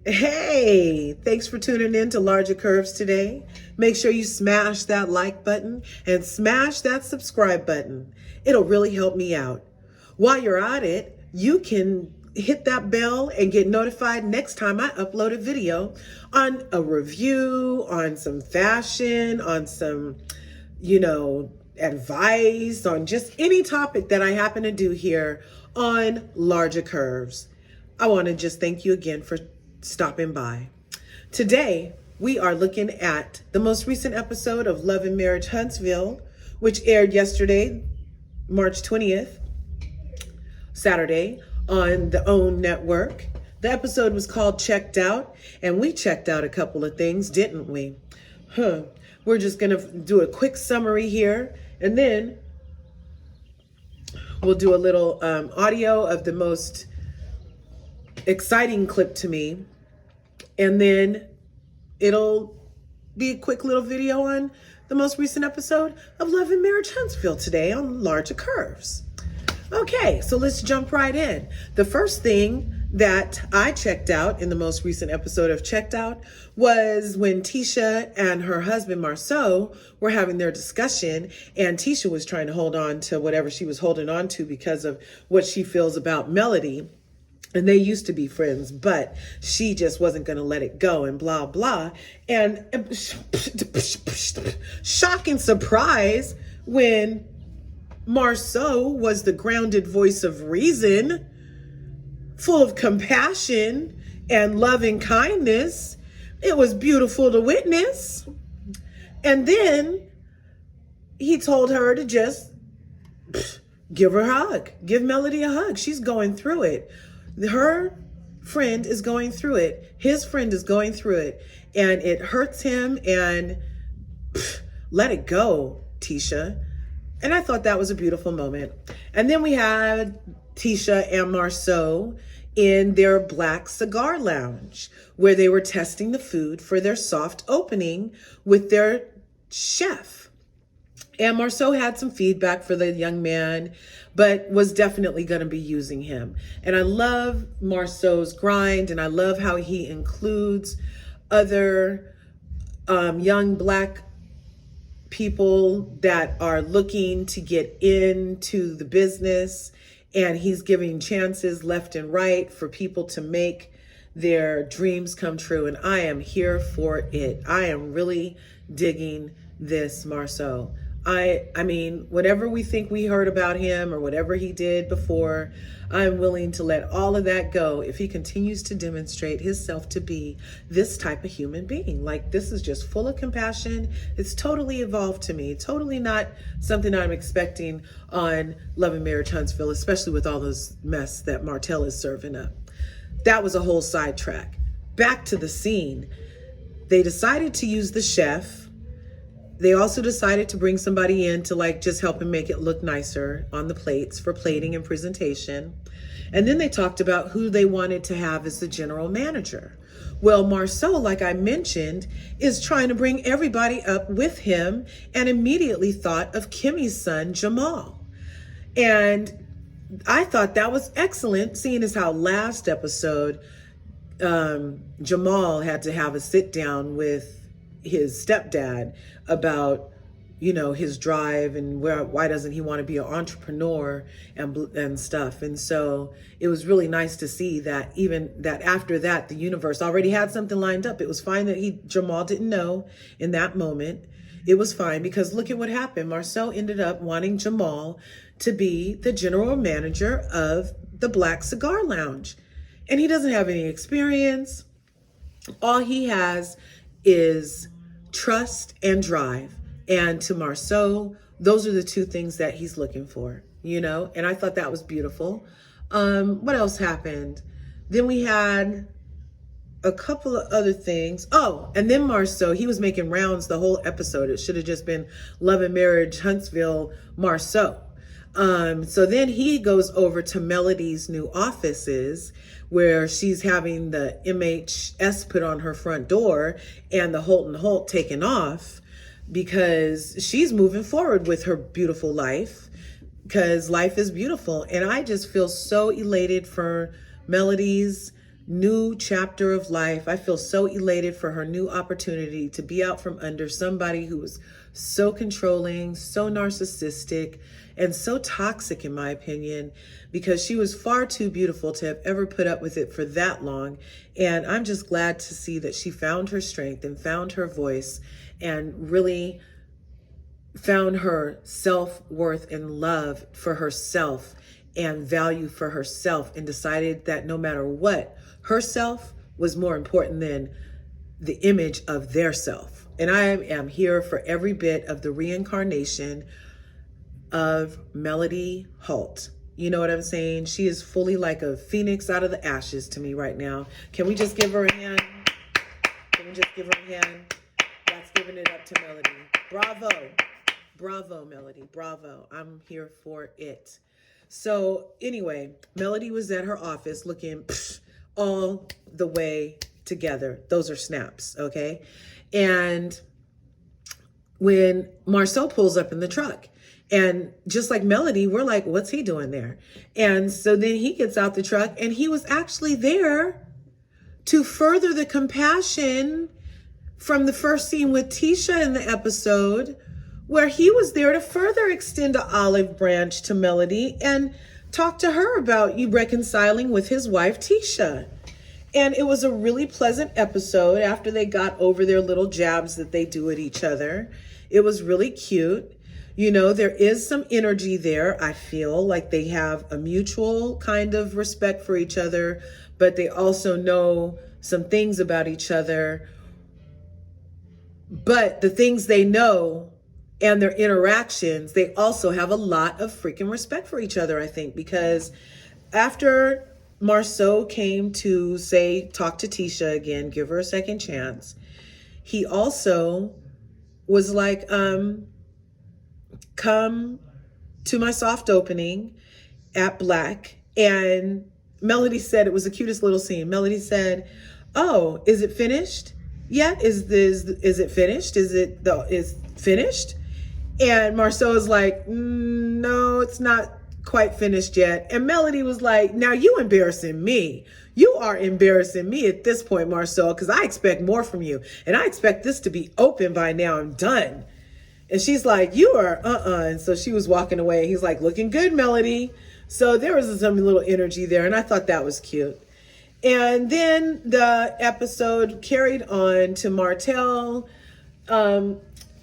Hey, thanks for tuning in to Larger Curves today. Make sure you smash that like button and smash that subscribe button. It'll really help me out. While you're at it, you can hit that bell and get notified next time I upload a video on a review, on some fashion, on some, advice, on just any topic that I happen to do here on Larger Curves. I want to just thank you again for stopping by. Today, we are looking at the most recent episode of Love and Marriage Huntsville, which aired yesterday, March 20th, Saturday, on the OWN network. The episode was called Checked Out, and we checked out a couple of things, didn't we? We're just going to do a quick summary here, and then we'll do a little audio of the most exciting clip to me, and then it'll be a quick little video on the most recent episode of Love and Marriage Huntsville today on Larger Curves. Okay, so let's jump right in. The first thing that I checked out in the most recent episode of Checked Out was when Tisha and her husband Marsau were having their discussion, and Tisha was trying to hold on to whatever she was holding on to because of what she feels about Melody. And they used to be friends, but she just wasn't going to let it go and blah, blah. And shocking surprise when Marsau was the grounded voice of reason, full of compassion and loving kindness. It was beautiful to witness. And then he told her to just give her a hug, give Melody a hug. She's going through it. Her friend is going through it. His friend is going through it. And it hurts him, and let it go, Tisha. And I thought that was a beautiful moment. And then we had Tisha and Marsau in their BLaque cigar lounge, where they were testing the food for their soft opening with their chef. And Marsau had some feedback for the young man, but was definitely going to be using him. And I love Marsau's grind, and I love how he includes other young Black people that are looking to get into the business, and he's giving chances left and right for people to make their dreams come true. And I am here for it. I am really digging this Marsau. I mean, whatever we think we heard about him or whatever he did before, I'm willing to let all of that go if he continues to demonstrate himself to be this type of human being. Like, this is just full of compassion. It's totally evolved to me. Totally not something I'm expecting on Love and Marriage Huntsville, especially with all this mess that Martel is serving up. That was a whole sidetrack. Back to the scene. They decided to use the chef. They also decided to bring somebody in to just help him make it look nicer on the plates for plating and presentation. And then they talked about who they wanted to have as the general manager. Well, Marsau, like I mentioned, is trying to bring everybody up with him, and immediately thought of Kimmy's son, Jamal. And I thought that was excellent, seeing as how last episode, Jamal had to have a sit down with his stepdad about, his drive and why doesn't he want to be an entrepreneur and stuff. And so it was really nice to see that even that after that, the universe already had something lined up. It was fine that Jamal didn't know in that moment. It was fine because look at what happened. Marsau ended up wanting Jamal to be the general manager of the BLaque Cigar Lounge. And he doesn't have any experience. All he has is trust and drive. And to Marsau, those are the two things that he's looking for, and I thought that was beautiful. What else happened? Then we had a couple of other things. Oh, and then Marsau, he was making rounds the whole episode. It should have just been Love and Marriage Huntsville Marsau. So then he goes over to Melody's new offices, where she's having the MHS put on her front door and the Holton Holt taken off, because she's moving forward with her beautiful life, because life is beautiful. And I just feel so elated for Melody's new chapter of life. I feel so elated for her new opportunity to be out from under somebody who was so controlling, so narcissistic, and so toxic, in my opinion, because she was far too beautiful to have ever put up with it for that long. And I'm just glad to see that she found her strength and found her voice and really found her self-worth and love for herself and value for herself, and decided that no matter what, herself was more important than the image of their self. And I am here for every bit of the reincarnation of Melody Holt. You know what I'm saying? She is fully like a phoenix out of the ashes to me right now. Can we just give her a hand? Can we just give her a hand? That's giving it up to Melody. Bravo. Bravo, Melody. Bravo. I'm here for it. So anyway, Melody was at her office looking all the way together. Those are snaps, okay? And when Marsau pulls up in the truck, and just like Melody, we're like, what's he doing there? And so then he gets out the truck, and he was actually there to further the compassion from the first scene with Tisha in the episode, where he was there to further extend an olive branch to Melody and talk to her about you reconciling with his wife, Tisha. And it was a really pleasant episode after they got over their little jabs that they do at each other. It was really cute. You know, there is some energy there. I feel like they have a mutual kind of respect for each other, but they also know some things about each other. But the things they know and their interactions, they also have a lot of freaking respect for each other, I think, because after Marsau came to talk to Tisha again, give her a second chance, he also was like, come to my soft opening at BLaque. And Melody said, it was the cutest little scene. Melody said, oh, is it finished yet? Is it finished? Is finished? And Marsau is like, no, it's not quite finished yet. And Melody was like, now you embarrassing me. You are embarrassing me at this point, Marsau, because I expect more from you. And I expect this to be open by now. I'm done. And she's like, you are, And so she was walking away. He's like, looking good, Melody. So there was some little energy there. And I thought that was cute. And then the episode carried on to Martel.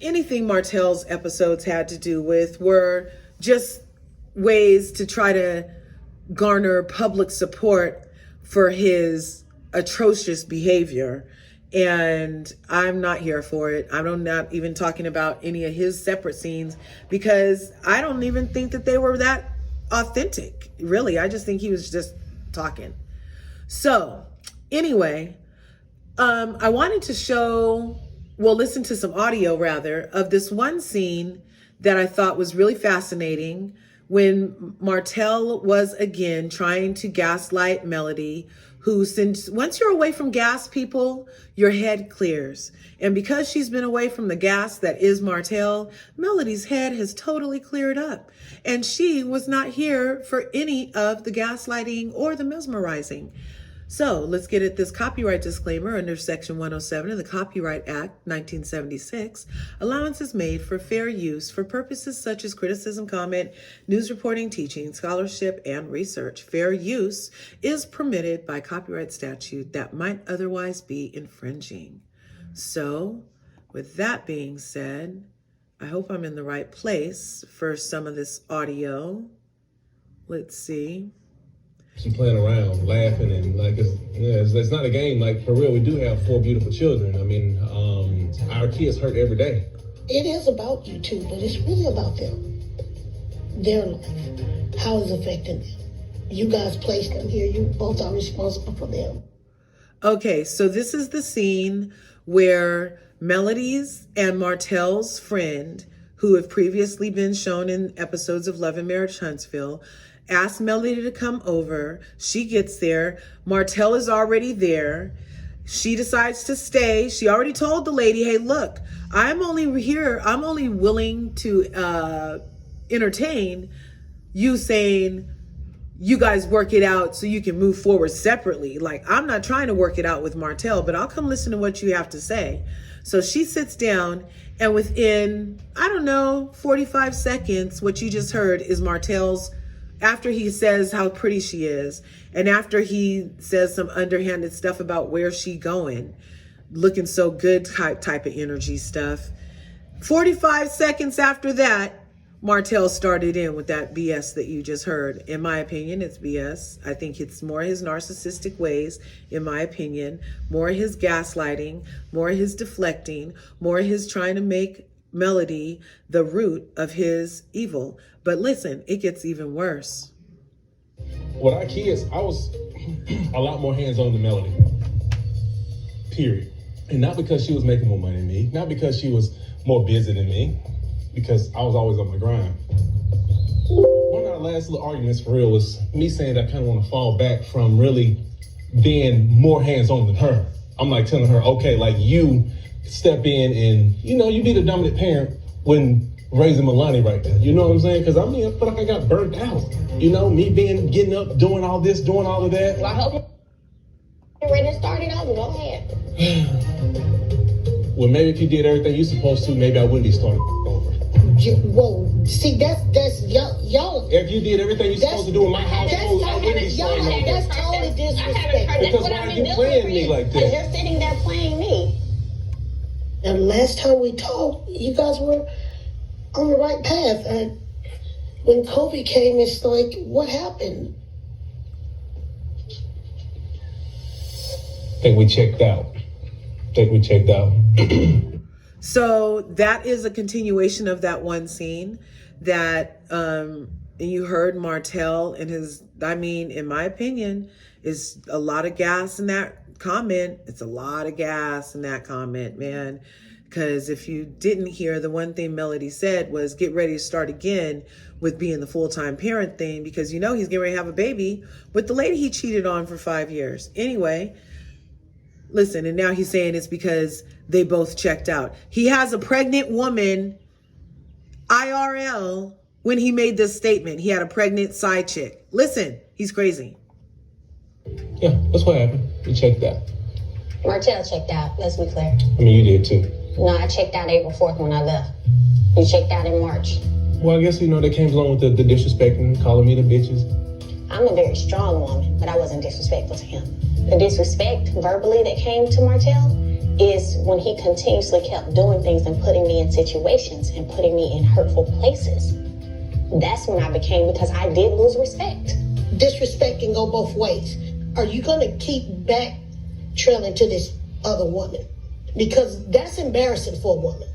Anything Martel's episodes had to do with were just ways to try to garner public support for his atrocious behavior. And I'm not here for it. I'm not even talking about any of his separate scenes, because I don't even think that they were that authentic. Really, I just think he was just talking. So anyway, I wanted to listen to some audio rather of this one scene that I thought was really fascinating, when Martel was again trying to gaslight Melody, who, since once you're away from gas, people, your head clears. And because she's been away from the gas that is Martel, Melody's head has totally cleared up. And she was not here for any of the gaslighting or the mesmerizing. So let's get at this copyright disclaimer under Section 107 of the Copyright Act 1976. Allowance is made for fair use for purposes such as criticism, comment, news reporting, teaching, scholarship, and research. Fair use is permitted by copyright statute that might otherwise be infringing. So, with that being said, I hope I'm in the right place for some of this audio. Let's see. She playing around, laughing, and like, it's not a game. Like, for real, we do have 4 beautiful children. I mean, our kids hurt every day. It is about you too, but it's really about them. Their life, how it's affecting them. You guys placed them here. You both are responsible for them. Okay, so this is the scene where Melody's and Martel's friend, who have previously been shown in episodes of Love and Marriage Huntsville, asked Melody to come over. She gets there. Martel is already there. She decides to stay. She already told the lady, hey, look, I'm only willing to entertain you saying you guys work it out so you can move forward separately. Like, I'm not trying to work it out with Martel, but I'll come listen to what you have to say. So she sits down, and within, I don't know, 45 seconds, what you just heard is Martel's, after he says how pretty she is, and after he says some underhanded stuff about where she going, looking so good type of energy stuff. 45 seconds after that, Martel started in with that BS that you just heard. In my opinion, it's BS. I think it's more his narcissistic ways, in my opinion, more his gaslighting, more his deflecting, more his trying to make Melody the root of his evil. But listen, it gets even worse. With our kids, I was a lot more hands-on than Melody. Period. And not because she was making more money than me, not because she was more busy than me, because I was always on my grind. One of our last little arguments for real was me saying that I kind of want to fall back from really being more hands-on than her. I'm like telling her, okay, like you step in and, you know, you be the dominant parent when raising Melanie right there. You know what I'm saying? Because I mean, I feel like I got burnt out. You know, me getting up, doing all this, doing all of that. Well, I hope you're ready to start it over. Go ahead. Well, maybe if you did everything you're supposed to, maybe I wouldn't be starting over. Whoa, see, that's y'all. If you did everything you're supposed to do in my household, I wouldn't be starting over. That's totally disrespectful. Because why are you playing me like this? You're sitting there playing me. And last time we talked, you guys were on the right path. And when COVID came, it's like, what happened? I think we checked out. So that is a continuation of that one scene that you heard Martel and his, I mean, in my opinion, is a lot of gas in that comment. It's a lot of gas in that comment, man. Because if you didn't hear, the one thing Melody said was get ready to start again with being the full-time parent thing, because you know he's getting ready to have a baby with the lady he cheated on for 5 years. Anyway, listen, and now he's saying it's because they both checked out. He has a pregnant woman, IRL, when he made this statement. He had a pregnant side chick. Listen, he's crazy. Yeah, that's what happened. We checked out. Martel checked out, let's be clear. I mean, you did too. No, I checked out April 4th when I left. You checked out in March. Well, I guess, you know, that came along with the disrespecting, calling me the bitches. I'm a very strong woman, but I wasn't disrespectful to him. The disrespect verbally that came to Martel is when he continuously kept doing things and putting me in situations and putting me in hurtful places. That's when I became, because I did lose respect. Disrespect can go both ways. Are you going to keep back trailing to this other woman? Because that's embarrassing for a woman.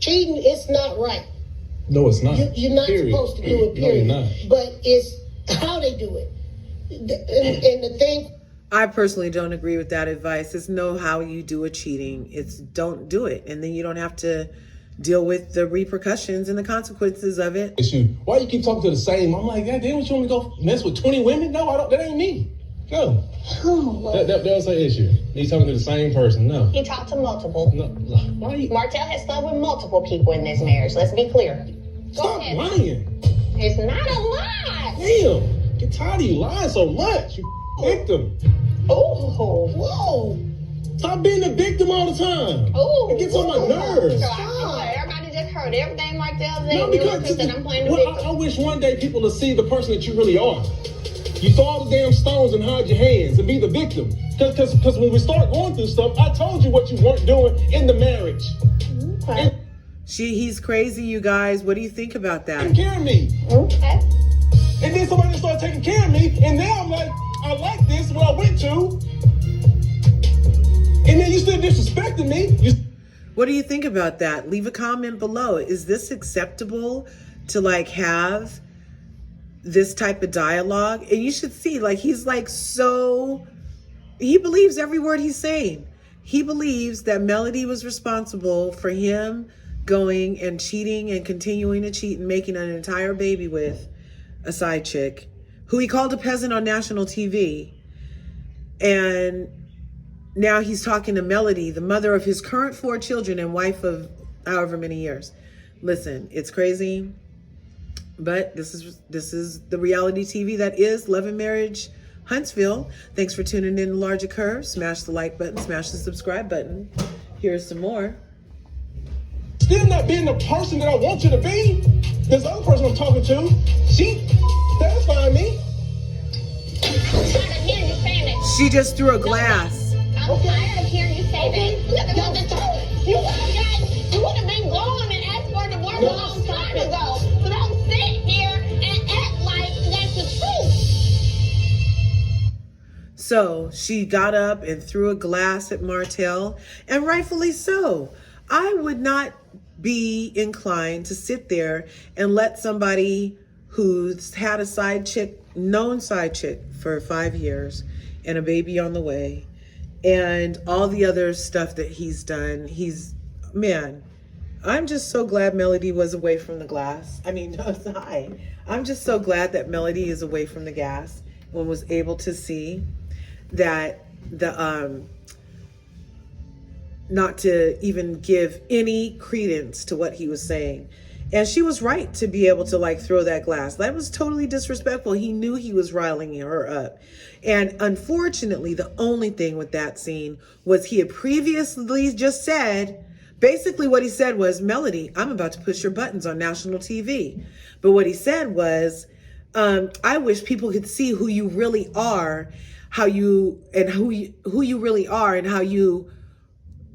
Cheating, it's not right. No, it's not. You're not Period. supposed to do it, period. No, you're not. But it's how they do it. And the thing... I personally don't agree with that advice. It's know how you do a cheating. It's don't do it. And then you don't have to deal with the repercussions and the consequences of it. Issue. Why you keep talking to the same? I'm like, God damn, you want me to go mess with 20 women? No, I don't. That ain't me. No. Oh, That was an issue. He's talking to the same person. No. He talked to multiple. No. Why you? Martel has slept with multiple people in this marriage. Let's be clear. Stop lying. It's not a lie. Damn. Get tired of you lying so much. You victim. Oh, whoa. Stop being a victim all the time. oh. It gets on my nerves. So everybody just heard everything Martel said. No, because that I'm playing the well, victim. I wish one day people would see the person that you really are. You throw all the damn stones and hide your hands and be the victim. Because when we start going through stuff, I told you what you weren't doing in the marriage. Okay. He's crazy, you guys. What do you think about Taking that? care of me. Okay. And then somebody started taking care of me, and now I'm like, I like this, what I went to. And then you still disrespecting me. What do you think about that? Leave a comment below. Is this acceptable to like have this type of dialogue? And you should see, like, he's like, so he believes every word he's saying. He believes that Melody was responsible for him going and cheating and continuing to cheat and making an entire baby with a side chick who he called a peasant on national TV. And now he's talking to Melody, the mother of his current 4 children and wife of however many years. Listen, it's crazy. But this is the reality TV that is Love and Marriage Huntsville. Thanks for tuning in to Larger Curves. Smash the like button, smash the subscribe button. Here's some more. Still not being the person that I want you to be. This other person I'm talking to, she satisfying me. She just threw a glass. I'm tired of hearing you say that. Look at the truth. You would have been gone and asked for a divorce a long time ago. So don't sit here and act like that's the truth. So she got up and threw a glass at Martel, and rightfully so. I would not be inclined to sit there and let somebody who's had a side chick, known side chick for 5 years and a baby on the way, and all the other stuff that he's done. Man, I'm just so glad Melody was away from the glass. I mean, I'm just so glad that Melody is away from the gas and was able to see that not to even give any credence to what he was saying. And she was right to be able to like throw that glass. That was totally disrespectful. He knew he was riling her up. And unfortunately, the only thing with that scene was he had previously just said, basically what he said was, Melody, I'm about to push your buttons on national TV. But what he said was, I wish people could see who you really are, who you really are, and how you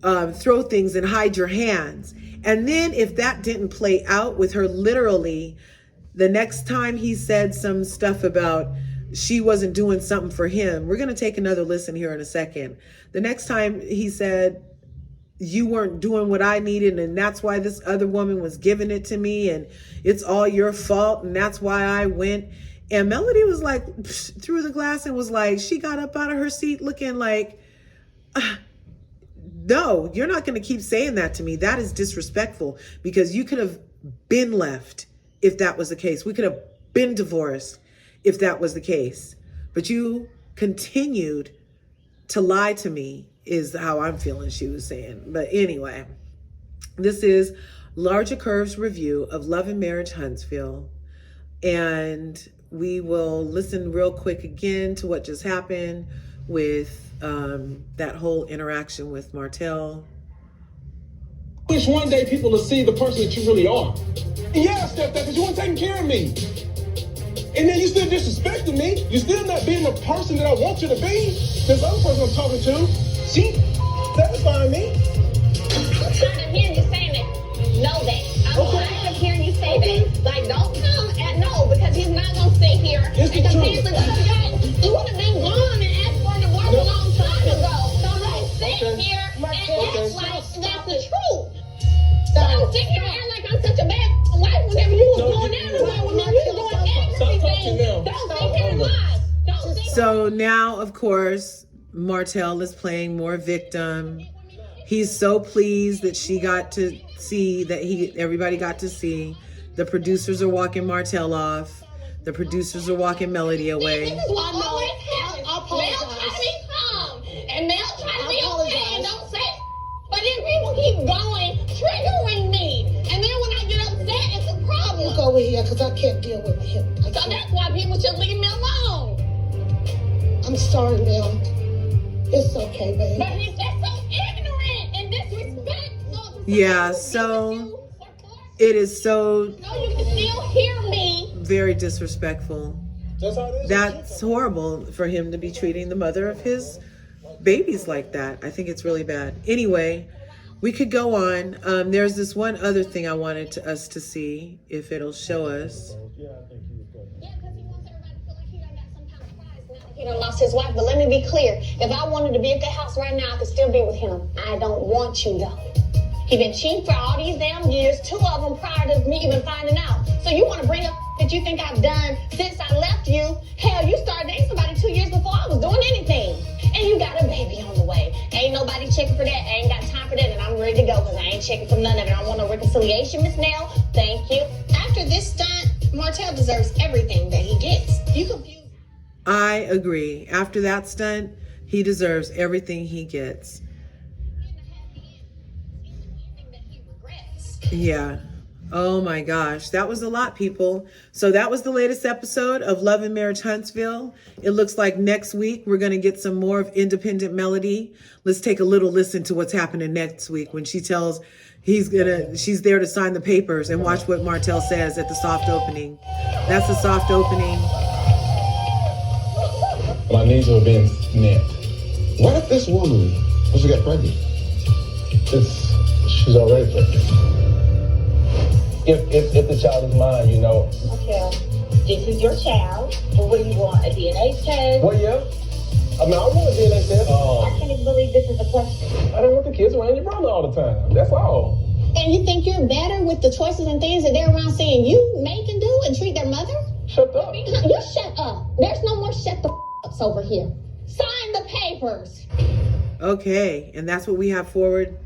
throw things and hide your hands. And then if that didn't play out with her, literally the next time he said some stuff about she wasn't doing something for him. We're going to take another listen here in a second. The next time he said, you weren't doing what I needed, and that's why this other woman was giving it to me, and it's all your fault, and that's why I went. And Melody was like, through the glass, and was like, she got up out of her seat looking like, no, you're not going to keep saying that to me. That is disrespectful, because you could have been left if that was the case. We could have been divorced if that was the case. But you continued to lie to me, is how I'm feeling she was saying. But anyway, this is Larger Curves review of Love and Marriage Huntsville. And we will listen real quick again to what just happened with that whole interaction with Martel. I wish one day people will see the person that you really are. And yeah, I stepped up because you weren't taking care of me. And then you still disrespecting me. You're still not being the person that I want you to be. This other person I'm talking to, she satisfying me. I'm tired of hearing you saying that. Know that. I'm tired of hearing you say that. Like, don't come at no, because he's not going to sit here and continue to you would have been gone and asked for a divorce a long time ago. So don't sit here and act like that's the truth. So don't sit here and act like I'm such a bad wife whenever you was going down the way with me. You was doing everything. Don't sit here and lie. Don't sit. So now, of course, Martel is playing more victim. He's so pleased that she got to see, that everybody got to see. The producers are walking Martel off. The producers are walking Melody away. This is what always happens. Mel try to be calm, and Mel try to be okay and don't say. But then people keep going, triggering me, and then when I get upset, it's a problem. You go over here, because I can't deal with him. So that's why people should leave me alone. I'm sorry, Mel. It's okay, baby. But he's just so ignorant and disrespectful. Yeah, so it is so No, you can still hear me. very disrespectful. That's how it is. That's horrible for him to be treating the mother of his babies like that. I think it's really bad. Anyway, we could go on. There's this one other thing I wanted us to see, if it'll show us. Yeah, because he wants everybody to feel like he done got some kind of prize now that he done lost his wife. But let me be clear. If I wanted to be at the house right now, I could still be with him. I don't want you, though. He been cheating for all these damn years, 2 of them prior to me even finding out. So you want to bring up that you think I've done since I left you? Hell, you started dating somebody 2 years before I was doing anything. And you got a baby on the way. Ain't nobody checking for that. I ain't got time for that, and I'm ready to go because I ain't checking for none of it. I don't want no reconciliation, Miss Nell. Thank you. After this stunt, Martel deserves everything that he gets. You confused. I agree. After that stunt, he deserves everything he gets. Yeah. Oh my gosh, that was a lot, people. So that was the latest episode of Love and Marriage Huntsville. It looks like next week we're going to get some more of independent Melody. Let's take a little listen to what's happening next week when she tells she's there to sign the papers, and watch what Martel says at the soft opening. That's the soft opening. My needs are being met. What if this woman was to get pregnant? She's already pregnant. If the child is mine, you know. Okay, this is your child. But what do you want? A DNA test? Well, yeah. I mean, I want a DNA test. I can't even believe this is a question. I don't want the kids around your brother all the time. That's all. And you think you're better with the choices and things that they're around saying you make and do and treat their mother? Shut up. You shut up. There's no more shut the ups over here. Sign the papers. Okay, and that's what we have forward.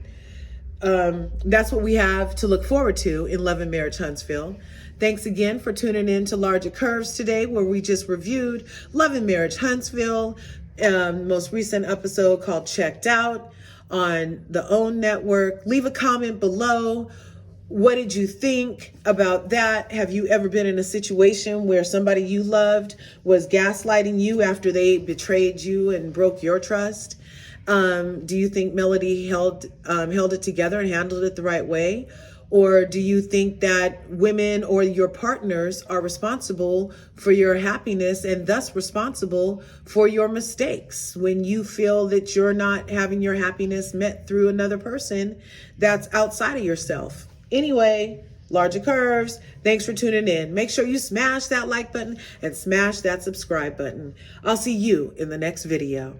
That's what we have to look forward to in Love and Marriage Huntsville. Thanks again for tuning in to Larger Curves today, where we just reviewed Love and Marriage Huntsville, most recent episode called Checked Out on the OWN network. Leave a comment below. What did you think about that? Have you ever been in a situation where somebody you loved was gaslighting you after they betrayed you and broke your trust? Do you think Melody held it together and handled it the right way? Or do you think that women or your partners are responsible for your happiness and thus responsible for your mistakes when you feel that you're not having your happiness met through another person that's outside of yourself? Anyway, Larger Curves, thanks for tuning in. Make sure you smash that like button and smash that subscribe button. I'll see you in the next video.